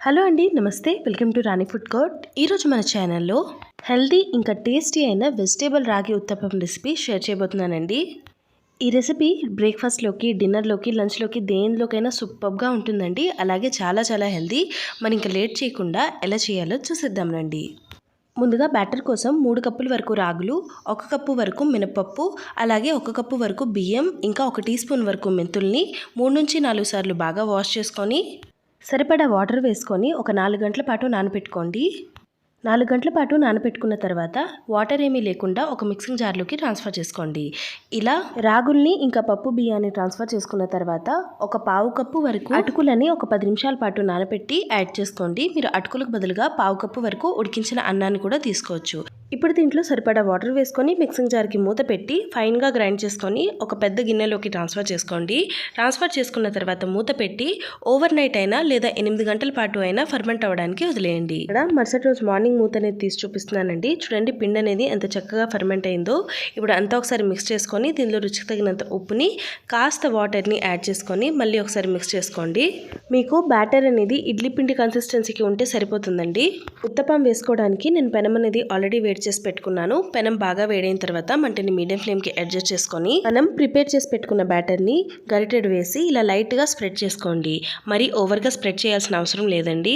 Hello అండి, నమస్తే. Welcome to Rani food court. ఈరోజు మన ఛానల్లో హెల్దీ ఇంకా టేస్టీ అయిన వెజిటేబుల్ రాగి ఉత్తప్పం రెసిపీ షేర్ చేయబోతున్నానండి. ఈ రెసిపీ బ్రేక్ఫాస్ట్లోకి, డిన్నర్లోకి, లంచ్లోకి దేనిలోకైనా సూపర్గా ఉంటుందండి. అలాగే చాలా చాలా హెల్దీ. మనం ఇంకా లేట్ చేయకుండా ఎలా చేయాలో చూసేద్దాం రండి. ముందుగా బ్యాటర్ కోసం 3 కప్పుల వరకు రాగులు, 1 కప్పు వరకు మినపప్పు, అలాగే 1 కప్పు వరకు బియ్యం, ఇంకా 1 టీ స్పూన్ వరకు మెంతుల్ని 3 నుంచి 4 సార్లు బాగా వాష్ చేసుకొని సరిపడా వాటర్ వేసుకొని ఒక 4 గంటల పాటు నానబెట్టుకోండి. 4 గంటల పాటు నానబెట్టుకున్న తర్వాత వాటర్ ఏమీ లేకుండా ఒక మిక్సింగ్ జార్లోకి ట్రాన్స్ఫర్ చేసుకోండి. ఇలా రాగుల్ని ఇంకా పప్పు బియ్యాన్ని ట్రాన్స్ఫర్ చేసుకున్న తర్వాత ఒక పావు కప్పు వరకు అటుకులని ఒక 10 నిమిషాల పాటు నానబెట్టి యాడ్ చేసుకోండి. మీరు అటుకులకు బదులుగా పావు కప్పు వరకు ఉడికించిన అన్నాన్ని కూడా తీసుకోవచ్చు. ఇప్పుడు దీంట్లో సరిపడా వాటర్ వేసుకొని మిక్సింగ్ జార్కి మూత పెట్టి ఫైన్గా గ్రైండ్ చేసుకొని ఒక పెద్ద గిన్నెలోకి ట్రాన్స్ఫర్ చేసుకోండి. ట్రాన్స్ఫర్ చేసుకున్న తర్వాత మూత పెట్టి ఓవర్ నైట్ అయినా లేదా 8 గంటల పాటు అయినా ఫర్మెంట్ అవ్వడానికి వదిలేయండి. ఇక్కడ మరుసటి రోజు మార్నింగ్ మూత అనేది తీసి చూపిస్తున్నానండి. చూడండి పిండి అనేది ఎంత చక్కగా ఫర్మెంట్ అయిందో. ఇప్పుడు అంతా ఒకసారి మిక్స్ చేసుకొని దీనిలో రుచికి తగినంత ఉప్పుని, కాస్త వాటర్ని యాడ్ చేసుకొని మళ్ళీ ఒకసారి మిక్స్ చేసుకోండి. మీకు బ్యాటర్ అనేది ఇడ్లీ పిండి కన్సిస్టెన్సీకి ఉంటే సరిపోతుందండి. ఉత్తప్పం వేసుకోవడానికి నేను పెనం అనేది ఆల్రెడీ వేడి చేసి పెట్టుకున్నాను. పెనం బాగా వేడైన తర్వాత మంటని మీడియం ఫ్లేమ్కి అడ్జస్ట్ చేసుకొని మనం ప్రిపేర్ చేసి పెట్టుకున్న బ్యాటర్ని గరిటెడు వేసి ఇలా లైట్గా స్ప్రెడ్ చేసుకోండి. మరి ఓవర్గా స్ప్రెడ్ చేయాల్సిన అవసరం లేదండి.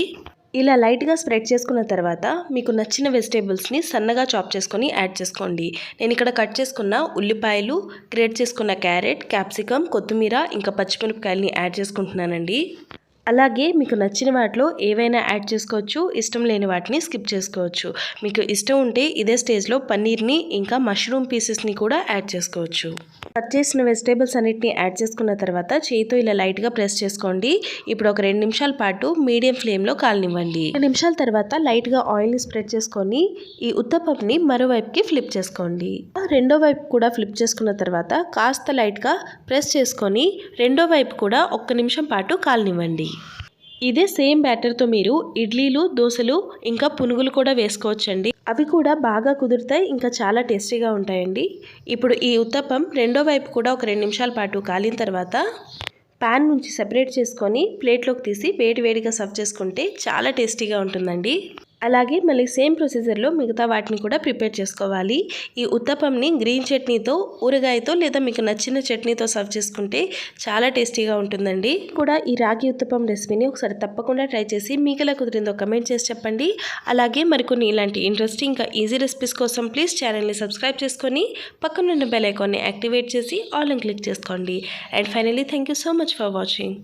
ఇలా లైట్గా స్ప్రెడ్ చేసుకున్న తర్వాత మీకు నచ్చిన వెజిటేబుల్స్ని సన్నగా చాప్ చేసుకొని యాడ్ చేసుకోండి. నేను ఇక్కడ కట్ చేసుకున్న ఉల్లిపాయలు, గ్రేట్ చేసుకున్న క్యారెట్, క్యాప్సికమ్, కొత్తిమీర, ఇంకా పచ్చిమిరపకాయలని యాడ్ చేసుకుంటున్నానండి. అలాగే మీకు నచ్చిన వాటిలో ఏవైనా యాడ్ చేసుకోవచ్చు. ఇష్టం లేని వాటిని స్కిప్ చేసుకోవచ్చు. మీకు ఇష్టం ఉంటే ఇదే స్టేజ్లో పన్నీర్ని ఇంకా మష్రూమ్ పీసెస్ని కూడా యాడ్ చేసుకోవచ్చు. కట్ చేసిన వెజిటేబుల్స్ అన్నిటిని యాడ్ చేసుకున్న తర్వాత చేతితో ఇలా లైట్గా ప్రెస్ చేసుకోండి. ఇప్పుడు ఒక 2 నిమిషాల పాటు మీడియం ఫ్లేమ్లో కాలనివ్వండి. 2 నిమిషాల తర్వాత లైట్గా ఆయిల్ని స్ప్రెడ్ చేసుకొని ఈ ఉత్తప్పంని మరోవైపుకి ఫ్లిప్ చేసుకోండి. రెండో వైపు కూడా ఫ్లిప్ చేసుకున్న తర్వాత కాస్త లైట్గా ప్రెస్ చేసుకొని రెండో వైపు కూడా 1 నిమిషం పాటు కాలనివ్వండి. ఇదే సేమ్ బ్యాటర్తో మీరు ఇడ్లీలు, దోశలు, ఇంకా పునుగులు కూడా వేసుకోవచ్చండి. అవి కూడా బాగా కుదురుతాయి, ఇంకా చాలా టేస్టీగా ఉంటాయండి. ఇప్పుడు ఈ ఉత్తప్పం రెండో వైపు కూడా ఒక 2 నిమిషాల పాటు కాలిన తర్వాత ప్యాన్ నుంచి సెపరేట్ చేసుకొని ప్లేట్లోకి తీసి వేడివేడిగా సర్వ్ చేసుకుంటే చాలా టేస్టీగా ఉంటుందండి. అలాగే మళ్ళీ సేమ్ ప్రొసీజర్లో మిగతా వాటిని కూడా ప్రిపేర్ చేసుకోవాలి. ఈ ఉత్తప్పంని గ్రీన్ చట్నీతో, ఊరగాయతో లేదా మీకు నచ్చిన చట్నీతో సర్వ్ చేసుకుంటే చాలా టేస్టీగా ఉంటుందండి. కూడా ఈ రాగి ఉత్తప్పం రెసిపీని ఒకసారి తప్పకుండా ట్రై చేసి మీకు ఎలా కుదిరిందో కమెంట్ చేసి చెప్పండి. అలాగే మరికొన్ని ఇలాంటి ఇంట్రెస్టింగ్ ఇంకా ఈజీ రెసిపీస్ కోసం ప్లీజ్ ఛానల్ని సబ్స్క్రైబ్ చేసుకొని పక్కనున్న బెల్ ఐకాన్ని యాక్టివేట్ చేసి ఆల్ అని క్లిక్ చేసుకోండి. And finally thank you so much for watching.